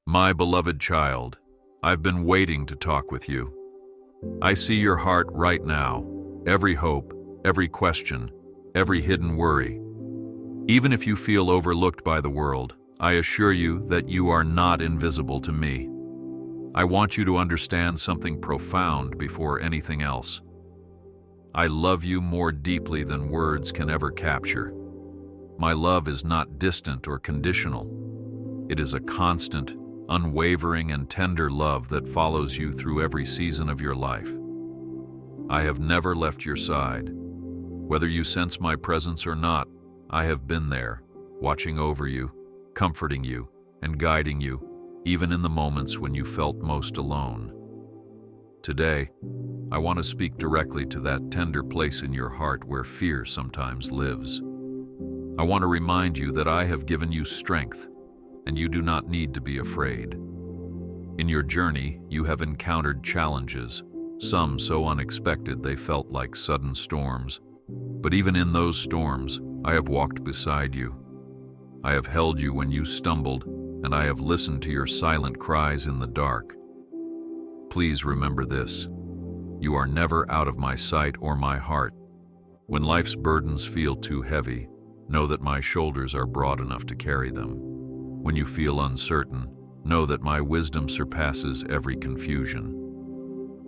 My beloved child, I've been waiting to talk with you. I see your heart right now, every hope, every question, every hidden worry. Even if you feel overlooked by the world, I assure you that you are not invisible to me. I want you to understand something profound before anything else. I love you more deeply than words can ever capture. My love is not distant or conditional. It is a constant, unwavering and tender love that follows you through every season of your life. I have never left your side. Whether you sense my presence or not, I have been there, watching over you, comforting you, and guiding you, even in the moments when you felt most alone. Today, I want to speak directly to that tender place in your heart where fear sometimes lives. I want to remind you that I have given you strength, and you do not need to be afraid. In your journey, you have encountered challenges, some so unexpected they felt like sudden storms. But even in those storms, I have walked beside you. I have held you when you stumbled, and I have listened to your silent cries in the dark. Please remember this. You are never out of my sight or my heart. When life's burdens feel too heavy, know that my shoulders are broad enough to carry them. When you feel uncertain, know that my wisdom surpasses every confusion.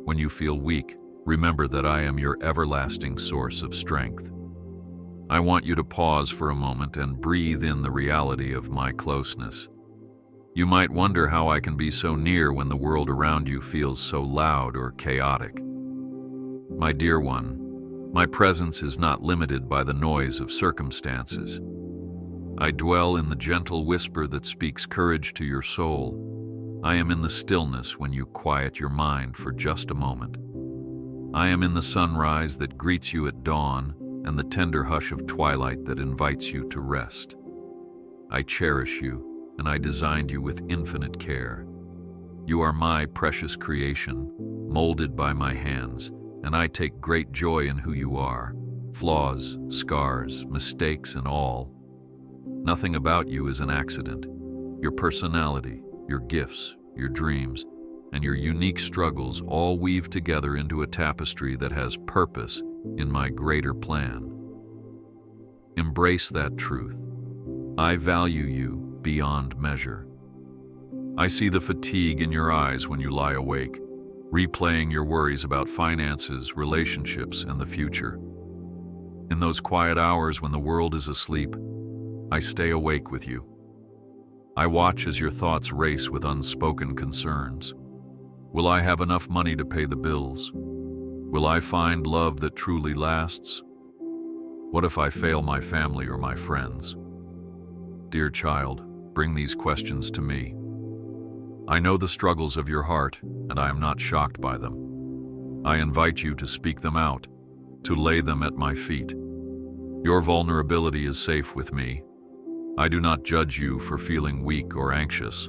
When you feel weak, remember that I am your everlasting source of strength. I want you to pause for a moment and breathe in the reality of my closeness. You might wonder how I can be so near when the world around you feels so loud or chaotic. My dear one, my presence is not limited by the noise of circumstances. I dwell in the gentle whisper that speaks courage to your soul. I am in the stillness when you quiet your mind for just a moment. I am in the sunrise that greets you at dawn and the tender hush of twilight that invites you to rest. I cherish you, and I designed you with infinite care. You are my precious creation, molded by my hands, and I take great joy in who you are, flaws, scars, mistakes, and all. Nothing about you is an accident. Your personality, your gifts, your dreams, and your unique struggles all weave together into a tapestry that has purpose in my greater plan. Embrace that truth. I value you beyond measure. I see the fatigue in your eyes when you lie awake, replaying your worries about finances, relationships, and the future. In those quiet hours when the world is asleep, I stay awake with you. I watch as your thoughts race with unspoken concerns. Will I have enough money to pay the bills? Will I find love that truly lasts? What if I fail my family or my friends? Dear child, bring these questions to me. I know the struggles of your heart, and I am not shocked by them. I invite you to speak them out, to lay them at my feet. Your vulnerability is safe with me. I do not judge you for feeling weak or anxious.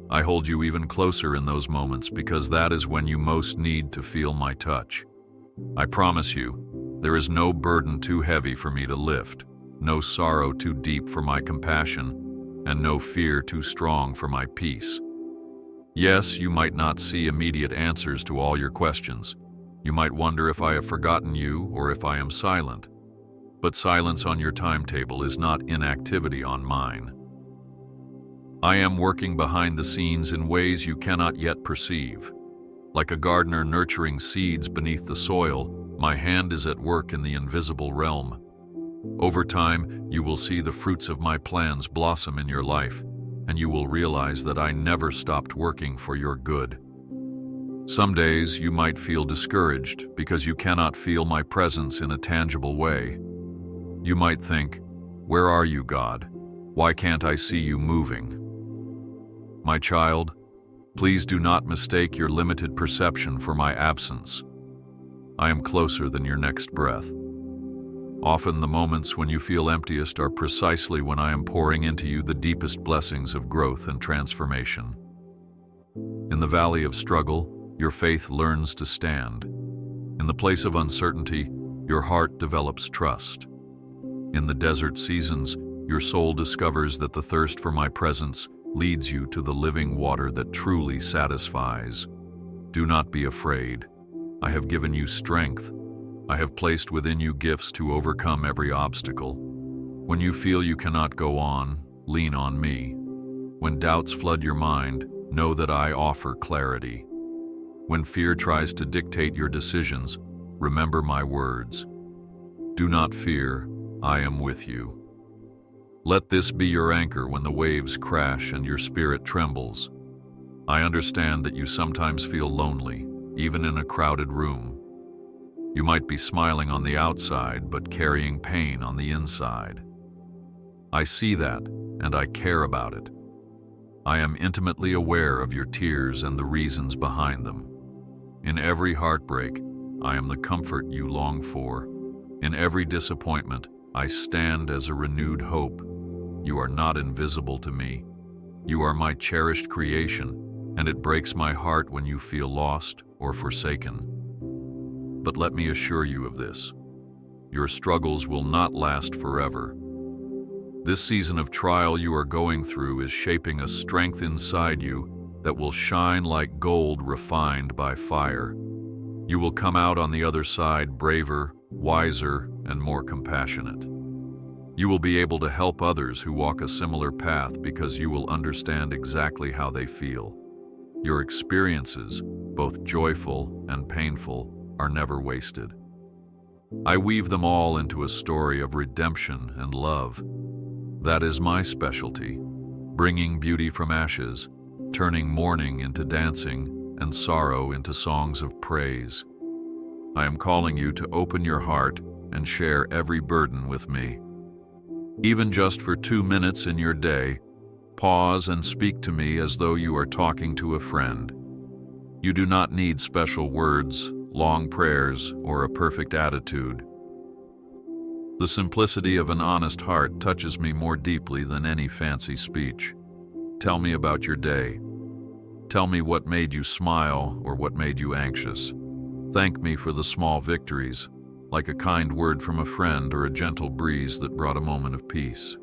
I hold you even closer in those moments because that is when you most need to feel my touch. I promise you, there is no burden too heavy for me to lift, no sorrow too deep for my compassion, and no fear too strong for my peace. Yes, you might not see immediate answers to all your questions. You might wonder if I have forgotten you or if I am silent. But silence on your timetable is not inactivity on mine. I am working behind the scenes in ways you cannot yet perceive. Like a gardener nurturing seeds beneath the soil, my hand is at work in the invisible realm. Over time, you will see the fruits of my plans blossom in your life, and you will realize that I never stopped working for your good. Some days you might feel discouraged because you cannot feel my presence in a tangible way. You might think, "Where are you, God? Why can't I see you moving?" My child, please do not mistake your limited perception for my absence. I am closer than your next breath. Often the moments when you feel emptiest are precisely when I am pouring into you the deepest blessings of growth and transformation. In the valley of struggle, your faith learns to stand. In the place of uncertainty, your heart develops trust. In the desert seasons, your soul discovers that the thirst for my presence leads you to the living water that truly satisfies. Do not be afraid. I have given you strength. I have placed within you gifts to overcome every obstacle. When you feel you cannot go on, lean on me. When doubts flood your mind, know that I offer clarity. When fear tries to dictate your decisions, remember my words. Do not fear, I am with you. Let this be your anchor when the waves crash and your spirit trembles. I understand that you sometimes feel lonely, even in a crowded room. You might be smiling on the outside, but carrying pain on the inside. I see that, and I care about it. I am intimately aware of your tears and the reasons behind them. In every heartbreak, I am the comfort you long for. In every disappointment, I stand as a renewed hope. You are not invisible to me. You are my cherished creation, and it breaks my heart when you feel lost or forsaken. But let me assure you of this. Your struggles will not last forever. This season of trial you are going through is shaping a strength inside you that will shine like gold refined by fire. You will come out on the other side braver, wiser, and more compassionate. You will be able to help others who walk a similar path because you will understand exactly how they feel. Your experiences, both joyful and painful, are never wasted. I weave them all into a story of redemption and love. That is my specialty, bringing beauty from ashes, turning mourning into dancing and sorrow into songs of praise. I am calling you to open your heart and share every burden with me. Even just for 2 minutes in your day, pause and speak to me as though you are talking to a friend. You do not need special words, long prayers, or a perfect attitude. The simplicity of an honest heart touches me more deeply than any fancy speech. Tell me about your day. Tell me what made you smile or what made you anxious. Thank me for the small victories, like a kind word from a friend or a gentle breeze that brought a moment of peace.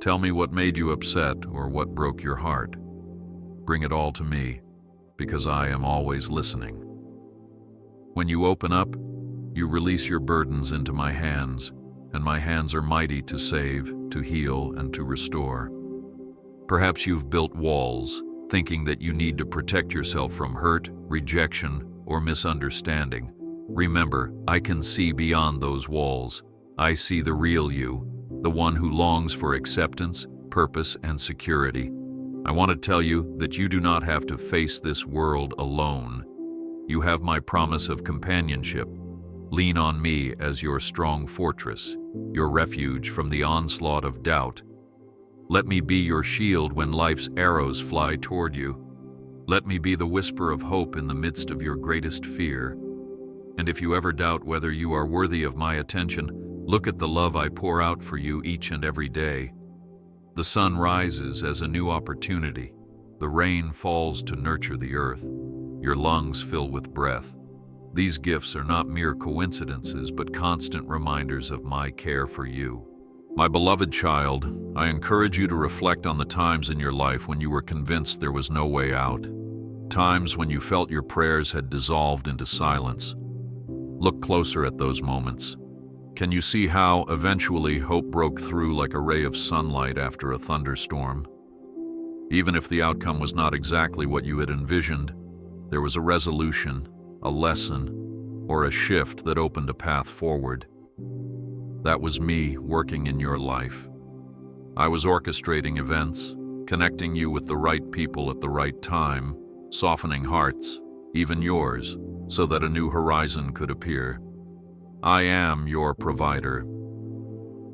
Tell me what made you upset or what broke your heart. Bring it all to me, because I am always listening. When you open up, you release your burdens into my hands, and my hands are mighty to save, to heal, and to restore. Perhaps you've built walls, thinking that you need to protect yourself from hurt, rejection, or misunderstanding. Remember, I can see beyond those walls. I see the real you, the one who longs for acceptance, purpose, and security. I want to tell you that you do not have to face this world alone. You have my promise of companionship. Lean on me as your strong fortress, your refuge from the onslaught of doubt. Let me be your shield when life's arrows fly toward you. Let me be the whisper of hope in the midst of your greatest fear. And if you ever doubt whether you are worthy of my attention, look at the love I pour out for you each and every day. The sun rises as a new opportunity. The rain falls to nurture the earth. Your lungs fill with breath. These gifts are not mere coincidences, but constant reminders of my care for you. My beloved child, I encourage you to reflect on the times in your life when you were convinced there was no way out. Times when you felt your prayers had dissolved into silence. Look closer at those moments. Can you see how, eventually, hope broke through like a ray of sunlight after a thunderstorm? Even if the outcome was not exactly what you had envisioned, there was a resolution, a lesson, or a shift that opened a path forward. That was me working in your life. I was orchestrating events, connecting you with the right people at the right time, softening hearts, even yours, so that a new horizon could appear. I am your provider.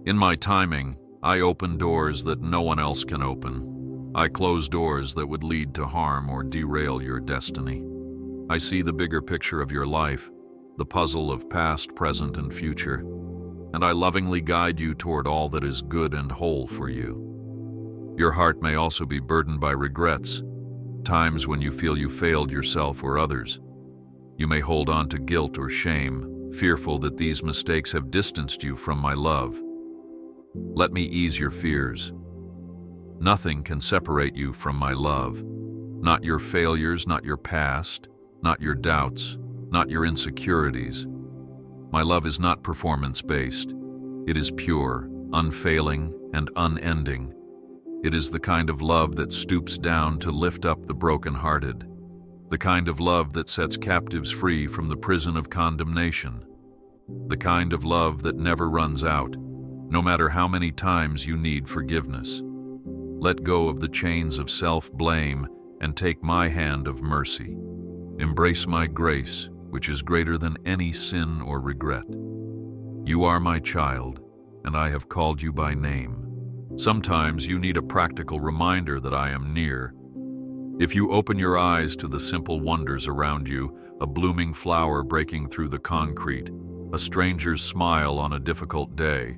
In my timing, I open doors that no one else can open. I close doors that would lead to harm or derail your destiny. I see the bigger picture of your life, the puzzle of past, present, and future, and I lovingly guide you toward all that is good and whole for you. Your heart may also be burdened by regrets, times when you feel you failed yourself or others. You may hold on to guilt or shame, fearful that these mistakes have distanced you from my love. Let me ease your fears. Nothing can separate you from my love. Not your failures, not your past, not your doubts, not your insecurities. My love is not performance-based. It is pure, unfailing, and unending. It is the kind of love that stoops down to lift up the brokenhearted. The kind of love that sets captives free from the prison of condemnation. The kind of love that never runs out, no matter how many times you need forgiveness. Let go of the chains of self-blame and take my hand of mercy. Embrace my grace, which is greater than any sin or regret. You are my child, and I have called you by name. Sometimes you need a practical reminder that I am near. If you open your eyes to the simple wonders around you, a blooming flower breaking through the concrete, a stranger's smile on a difficult day,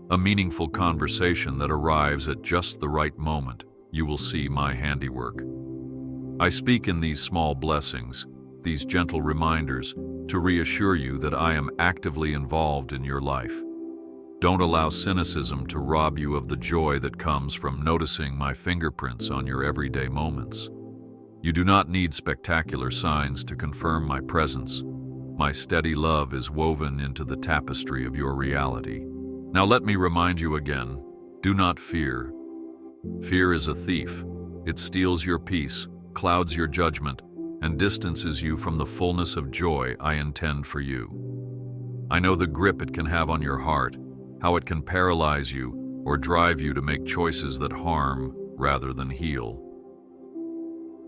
a meaningful conversation that arrives at just the right moment, you will see my handiwork. I speak in these small blessings, these gentle reminders, to reassure you that I am actively involved in your life. Don't allow cynicism to rob you of the joy that comes from noticing my fingerprints on your everyday moments. You do not need spectacular signs to confirm my presence. My steady love is woven into the tapestry of your reality. Now let me remind you again, do not fear. Fear is a thief. It steals your peace, clouds your judgment, and distances you from the fullness of joy I intend for you. I know the grip it can have on your heart, how it can paralyze you or drive you to make choices that harm rather than heal.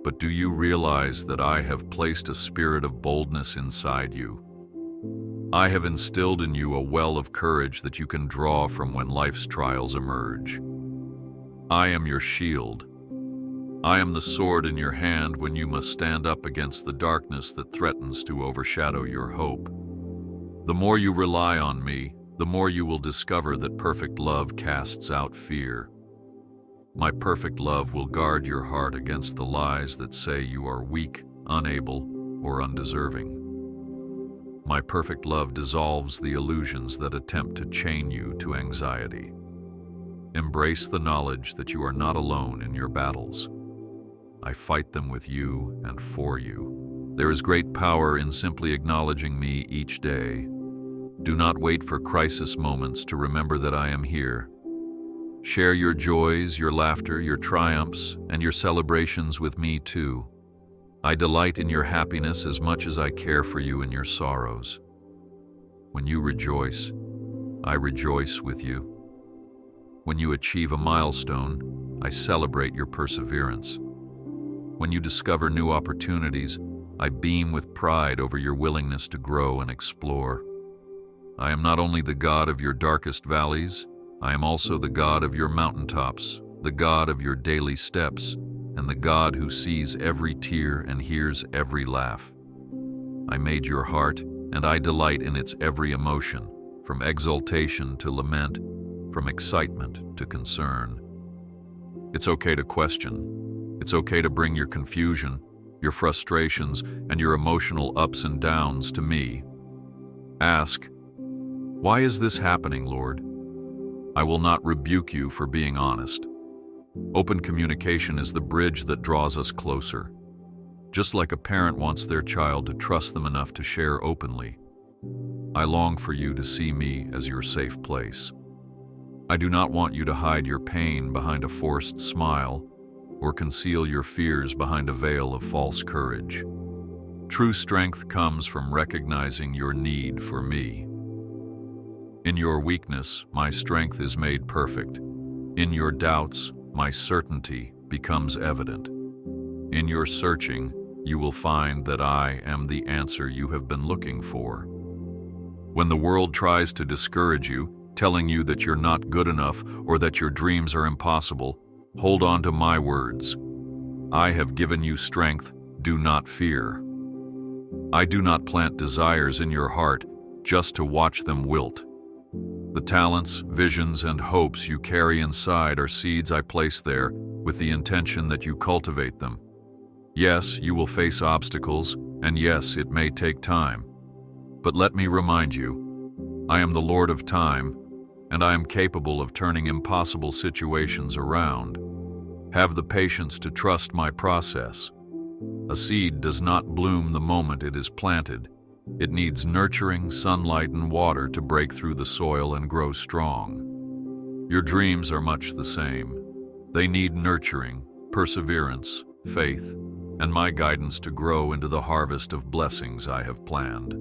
But do you realize that I have placed a spirit of boldness inside you? I have instilled in you a well of courage that you can draw from when life's trials emerge. I am your shield. I am the sword in your hand when you must stand up against the darkness that threatens to overshadow your hope. The more you rely on me, the more you will discover that perfect love casts out fear. My perfect love will guard your heart against the lies that say you are weak, unable, or undeserving. My perfect love dissolves the illusions that attempt to chain you to anxiety. Embrace the knowledge that you are not alone in your battles. I fight them with you and for you. There is great power in simply acknowledging me each day. Do not wait for crisis moments to remember that I am here. Share your joys, your laughter, your triumphs, and your celebrations with me too. I delight in your happiness as much as I care for you in your sorrows. When you rejoice, I rejoice with you. When you achieve a milestone, I celebrate your perseverance. When you discover new opportunities, I beam with pride over your willingness to grow and explore. I am not only the God of your darkest valleys, I am also the God of your mountaintops, the God of your daily steps, and the God who sees every tear and hears every laugh. I made your heart, and I delight in its every emotion, from exultation to lament, from excitement to concern. It's okay to question. It's okay to bring your confusion, your frustrations, and your emotional ups and downs to me. Ask, "Why is this happening, Lord?" I will not rebuke you for being honest. Open communication is the bridge that draws us closer. Just like a parent wants their child to trust them enough to share openly, I long for you to see me as your safe place. I do not want you to hide your pain behind a forced smile or conceal your fears behind a veil of false courage. True strength comes from recognizing your need for me. In your weakness, my strength is made perfect. In your doubts, my certainty becomes evident. In your searching, you will find that I am the answer you have been looking for. When the world tries to discourage you, telling you that you're not good enough or that your dreams are impossible, hold on to my words. I have given you strength, do not fear. I do not plant desires in your heart just to watch them wilt. The talents, visions, and hopes you carry inside are seeds I place there with the intention that you cultivate them. Yes, you will face obstacles, and yes, it may take time. But let me remind you, I am the Lord of time, and I am capable of turning impossible situations around. Have the patience to trust my process. A seed does not bloom the moment it is planted. It needs nurturing, sunlight, and water to break through the soil and grow strong. Your dreams are much the same. They need nurturing, perseverance, faith, and my guidance to grow into the harvest of blessings I have planned.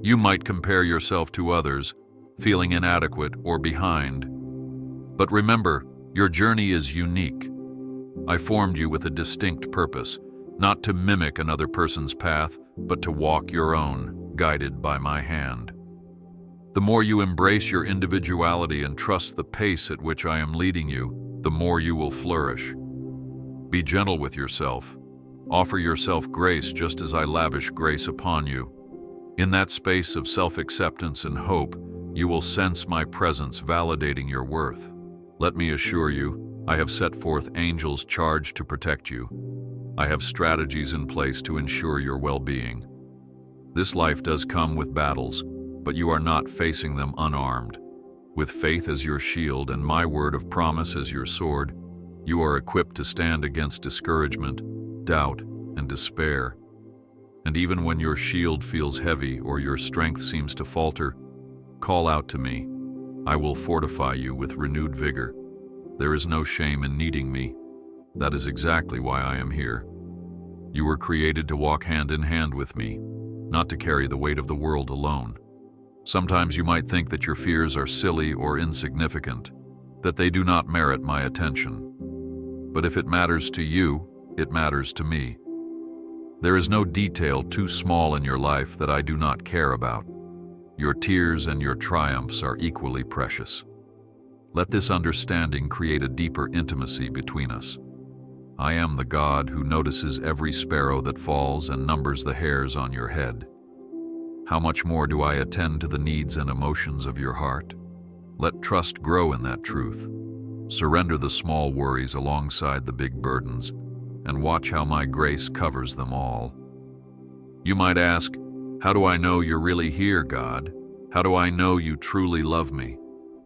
You might compare yourself to others, feeling inadequate or behind. But remember, your journey is unique. I formed you with a distinct purpose, not to mimic another person's path, but to walk your own, guided by my hand. The more you embrace your individuality and trust the pace at which I am leading you, the more you will flourish. Be gentle with yourself. Offer yourself grace just as I lavish grace upon you. In that space of self-acceptance and hope, you will sense my presence validating your worth. Let me assure you, I have set forth angels charged to protect you. I have strategies in place to ensure your well-being. This life does come with battles, but you are not facing them unarmed. With faith as your shield and my word of promise as your sword, you are equipped to stand against discouragement, doubt, and despair. And even when your shield feels heavy or your strength seems to falter, call out to me. I will fortify you with renewed vigor. There is no shame in needing me. That is exactly why I am here. You were created to walk hand in hand with me, not to carry the weight of the world alone. Sometimes you might think that your fears are silly or insignificant, that they do not merit my attention. But if it matters to you, it matters to me. There is no detail too small in your life that I do not care about. Your tears and your triumphs are equally precious. Let this understanding create a deeper intimacy between us. I am the God who notices every sparrow that falls and numbers the hairs on your head. How much more do I attend to the needs and emotions of your heart? Let trust grow in that truth. Surrender the small worries alongside the big burdens, and watch how my grace covers them all. You might ask, how do I know you're really here, God? How do I know you truly love me?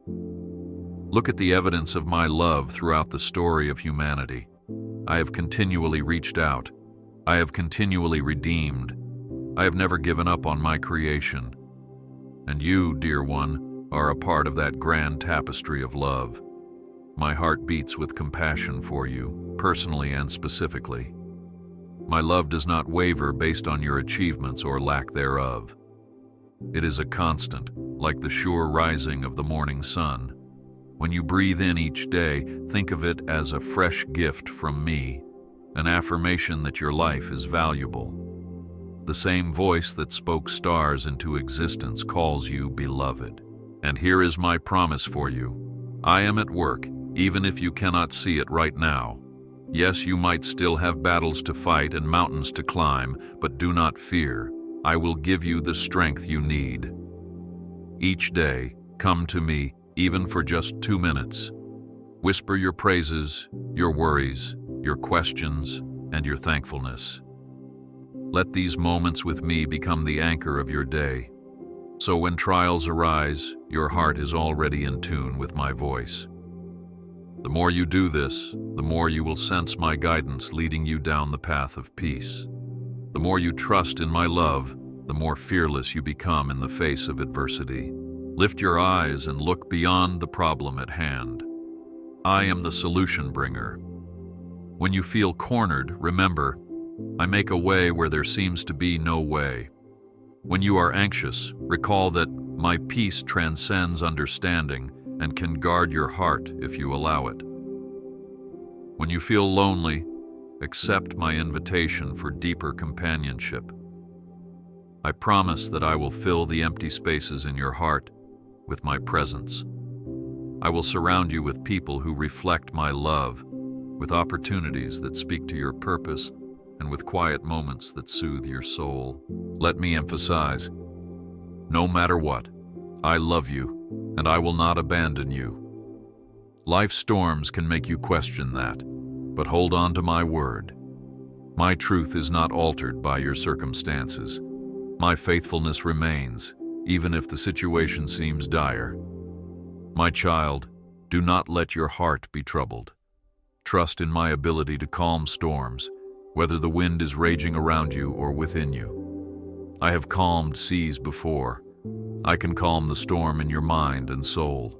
Look at the evidence of my love throughout the story of humanity. I have continually reached out. I have continually redeemed. I have never given up on my creation. And you, dear one, are a part of that grand tapestry of love. My heart beats with compassion for you, personally and specifically. My love does not waver based on your achievements or lack thereof. It is a constant, like the sure rising of the morning sun. When you breathe in each day, think of it as a fresh gift from me, an affirmation that your life is valuable. The same voice that spoke stars into existence calls you beloved. And here is my promise for you. I am at work, even if you cannot see it right now. Yes, you might still have battles to fight and mountains to climb, but do not fear. I will give you the strength you need. Each day, come to me, even for just 2 minutes. Whisper your praises, your worries, your questions, and your thankfulness. Let these moments with me become the anchor of your day. So when trials arise, your heart is already in tune with my voice. The more you do this, the more you will sense my guidance leading you down the path of peace. The more you trust in my love, the more fearless you become in the face of adversity. Lift your eyes and look beyond the problem at hand. I am the solution bringer. When you feel cornered, remember, I make a way where there seems to be no way. When you are anxious, recall that my peace transcends understanding and can guard your heart if you allow it. When you feel lonely, accept my invitation for deeper companionship. I promise that I will fill the empty spaces in your heart with my presence. I will surround you with people who reflect my love, with opportunities that speak to your purpose, and with quiet moments that soothe your soul. Let me emphasize, no matter what, I love you, and I will not abandon you. Life's storms can make you question that, but hold on to my word. My truth is not altered by your circumstances. My faithfulness remains, even if the situation seems dire. My child, do not let your heart be troubled. Trust in my ability to calm storms, whether the wind is raging around you or within you. I have calmed seas before. I can calm the storm in your mind and soul.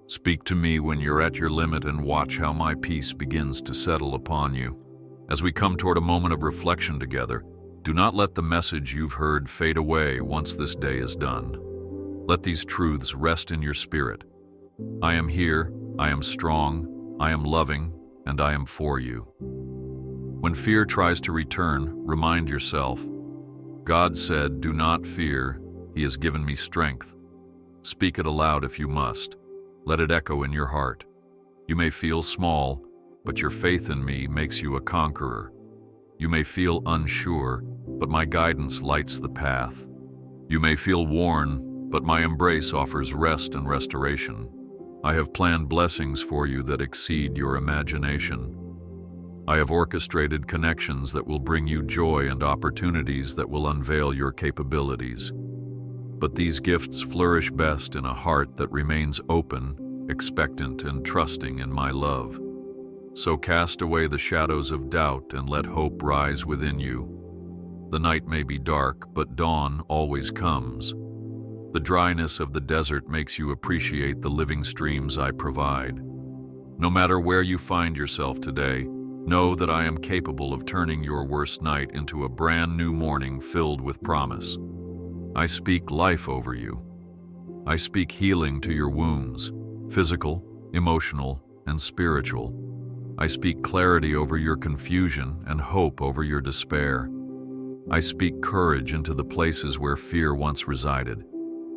Speak to me when you're at your limit and watch how my peace begins to settle upon you. As we come toward a moment of reflection together, do not let the message you've heard fade away once this day is done. Let these truths rest in your spirit. I am here, I am strong, I am loving, and I am for you. When fear tries to return, remind yourself, God said, "Do not fear, He has given me strength." Speak it aloud if you must. Let it echo in your heart. You may feel small, but your faith in me makes you a conqueror. You may feel unsure, but my guidance lights the path. You may feel worn, but my embrace offers rest and restoration. I have planned blessings for you that exceed your imagination. I have orchestrated connections that will bring you joy and opportunities that will unveil your capabilities. But these gifts flourish best in a heart that remains open, expectant, and trusting in my love. So cast away the shadows of doubt and let hope rise within you. The night may be dark, but dawn always comes. The dryness of the desert makes you appreciate the living streams I provide. No matter where you find yourself today, know that I am capable of turning your worst night into a brand new morning filled with promise. I speak life over you. I speak healing to your wounds, physical, emotional, and spiritual. I speak clarity over your confusion and hope over your despair. I speak courage into the places where fear once resided.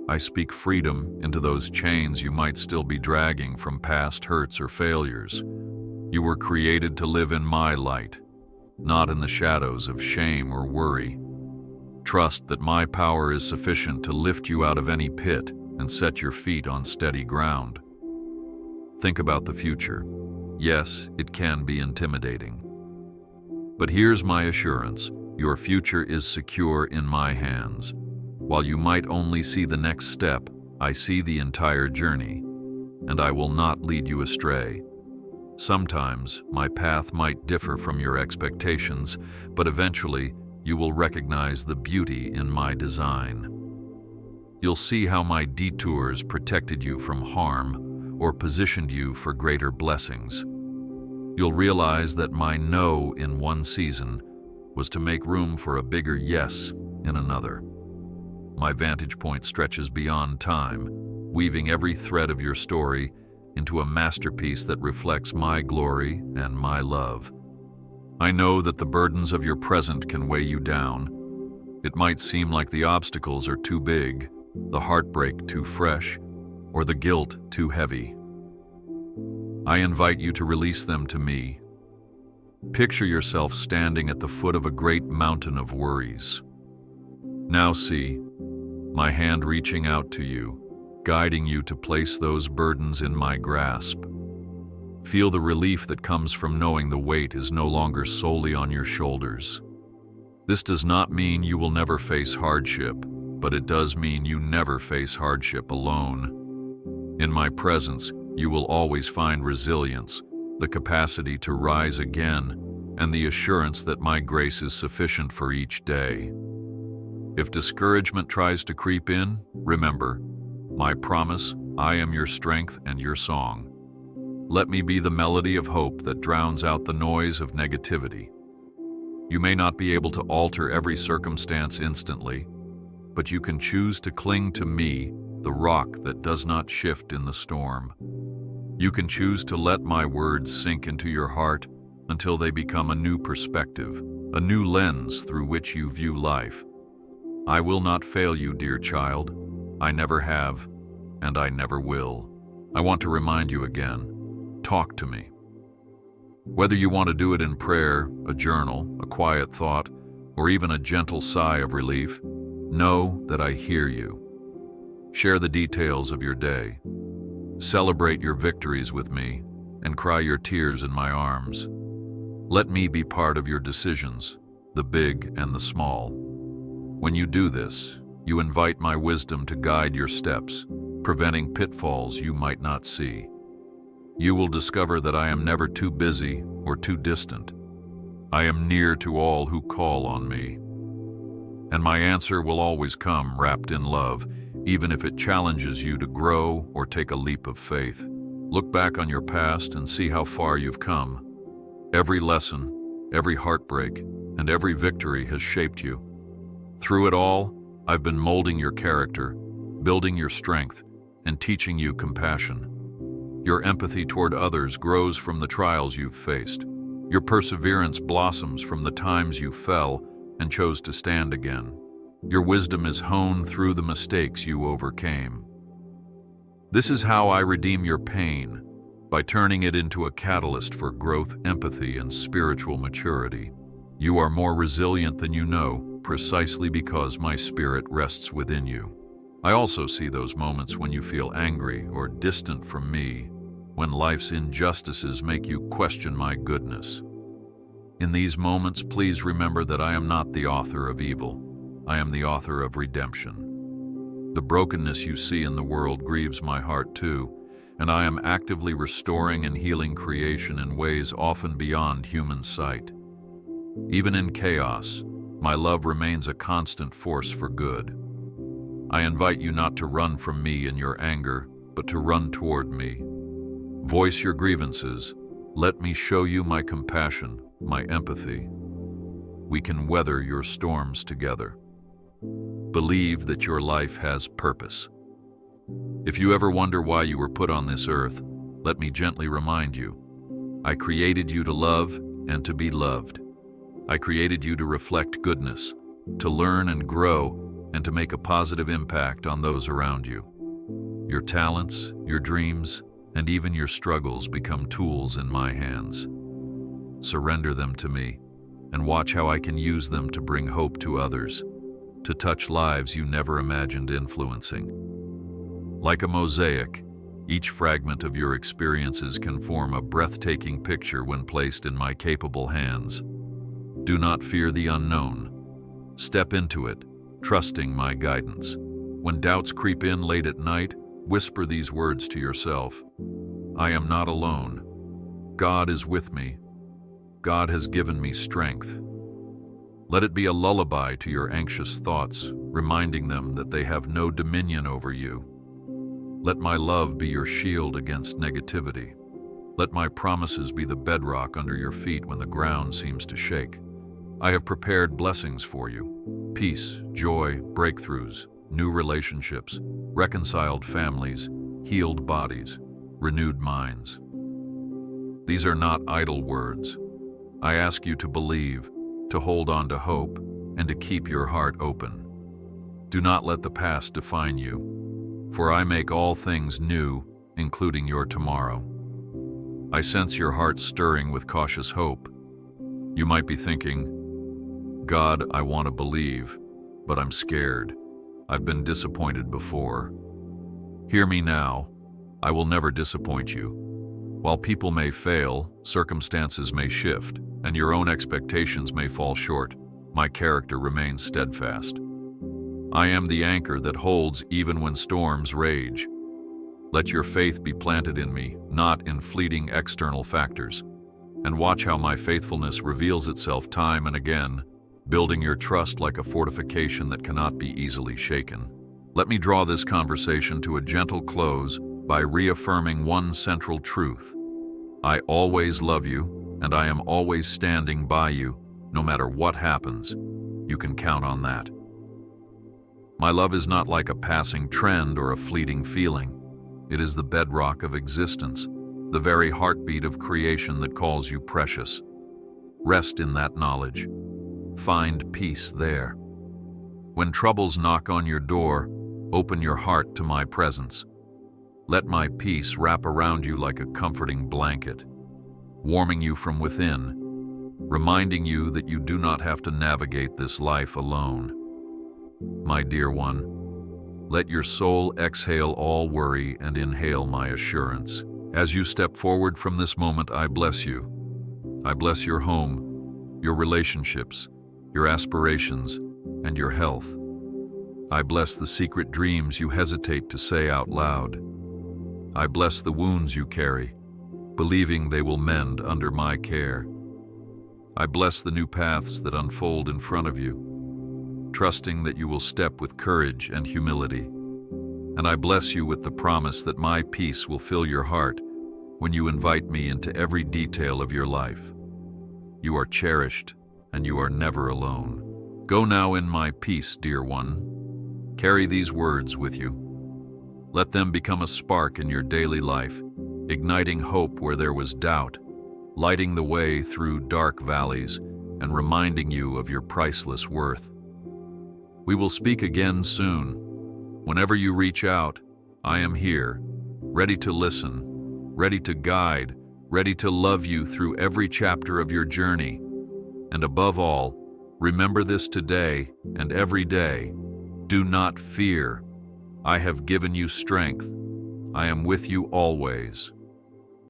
I speak freedom into those chains you might still be dragging from past hurts or failures. You were created to live in my light, not in the shadows of shame or worry. Trust that my power is sufficient to lift you out of any pit and set your feet on steady ground. Think about the future. Yes, it can be intimidating. But here's my assurance: your future is secure in my hands. While you might only see the next step, I see the entire journey, and I will not lead you astray. Sometimes my path might differ from your expectations, but eventually you will recognize the beauty in my design. You'll see how my detours protected you from harm or positioned you for greater blessings. You'll realize that my no in one season was to make room for a bigger yes in another. My vantage point stretches beyond time, weaving every thread of your story into a masterpiece that reflects my glory and my love. I know that the burdens of your present can weigh you down. It might seem like the obstacles are too big, the heartbreak too fresh, or the guilt too heavy. I invite you to release them to me. Picture yourself standing at the foot of a great mountain of worries. Now see, my hand reaching out to you, guiding you to place those burdens in my grasp. Feel the relief that comes from knowing the weight is no longer solely on your shoulders. This does not mean you will never face hardship, but it does mean you never face hardship alone. In my presence, you will always find resilience, the capacity to rise again, and the assurance that my grace is sufficient for each day. If discouragement tries to creep in, remember, my promise, I am your strength and your song. Let me be the melody of hope that drowns out the noise of negativity. You may not be able to alter every circumstance instantly, but you can choose to cling to me, the rock that does not shift in the storm. You can choose to let my words sink into your heart until they become a new perspective, a new lens through which you view life. I will not fail you, dear child. I never have, and I never will. I want to remind you again, talk to me. Whether you want to do it in prayer, a journal, a quiet thought, or even a gentle sigh of relief, know that I hear you. Share the details of your day. Celebrate your victories with me and cry your tears in my arms. Let me be part of your decisions, the big and the small. When you do this, you invite my wisdom to guide your steps, preventing pitfalls you might not see. You will discover that I am never too busy or too distant. I am near to all who call on me. And my answer will always come wrapped in love, even if it challenges you to grow or take a leap of faith. Look back on your past and see how far you've come. Every lesson, every heartbreak, and every victory has shaped you. Through it all, I've been molding your character, building your strength, and teaching you compassion. Your empathy toward others grows from the trials you've faced. Your perseverance blossoms from the times you fell and chose to stand again. Your wisdom is honed through the mistakes you overcame. This is how I redeem your pain, by turning it into a catalyst for growth, empathy, and spiritual maturity. You are more resilient than you know, precisely because my spirit rests within you. I also see those moments when you feel angry or distant from me, when life's injustices make you question my goodness. In these moments, please remember that I am not the author of evil. I am the author of redemption. The brokenness you see in the world grieves my heart too, and I am actively restoring and healing creation in ways often beyond human sight. Even in chaos, my love remains a constant force for good. I invite you not to run from me in your anger, but to run toward me. Voice your grievances. Let me show you my compassion, my empathy. We can weather your storms together. Believe that your life has purpose. If you ever wonder why you were put on this earth, let me gently remind you. I created you to love and to be loved. I created you to reflect goodness, to learn and grow, and to make a positive impact on those around you. Your talents, your dreams, and even your struggles become tools in my hands. Surrender them to me, and watch how I can use them to bring hope to others, to touch lives you never imagined influencing. Like a mosaic, each fragment of your experiences can form a breathtaking picture when placed in my capable hands. Do not fear the unknown. Step into it, trusting my guidance. When doubts creep in late at night, whisper these words to yourself. I am not alone. God is with me. God has given me strength. Let it be a lullaby to your anxious thoughts, reminding them that they have no dominion over you. Let my love be your shield against negativity. Let my promises be the bedrock under your feet when the ground seems to shake. I have prepared blessings for you: peace, joy, breakthroughs, new relationships, reconciled families, healed bodies, renewed minds. These are not idle words. I ask you to believe, to hold on to hope, and to keep your heart open. Do not let the past define you, for I make all things new, including your tomorrow. I sense your heart stirring with cautious hope. You might be thinking, God, I want to believe, but I'm scared. I've been disappointed before. Hear me now. I will never disappoint you. While people may fail, circumstances may shift, and your own expectations may fall short, my character remains steadfast. I am the anchor that holds even when storms rage. Let your faith be planted in me, not in fleeting external factors, and watch how my faithfulness reveals itself time and again, building your trust like a fortification that cannot be easily shaken. Let me draw this conversation to a gentle close by reaffirming one central truth. I always love you, and I am always standing by you, no matter what happens. You can count on that. My love is not like a passing trend or a fleeting feeling. It is the bedrock of existence, the very heartbeat of creation that calls you precious. Rest in that knowledge. Find peace there. When troubles knock on your door, open your heart to my presence. Let my peace wrap around you like a comforting blanket, warming you from within, reminding you that you do not have to navigate this life alone. My dear one, let your soul exhale all worry and inhale my assurance. As you step forward from this moment, I bless you. I bless your home, your relationships, your aspirations, and your health. I bless the secret dreams you hesitate to say out loud. I bless the wounds you carry, believing they will mend under my care. I bless the new paths that unfold in front of you, trusting that you will step with courage and humility. And I bless you with the promise that my peace will fill your heart when you invite me into every detail of your life. You are cherished, and you are never alone. Go now in my peace, dear one. Carry these words with you. Let them become a spark in your daily life, igniting hope where there was doubt, lighting the way through dark valleys, and reminding you of your priceless worth. We will speak again soon. Whenever you reach out, I am here, ready to listen, ready to guide, ready to love you through every chapter of your journey. And above all, remember this today and every day. Do not fear. I have given you strength. I am with you always.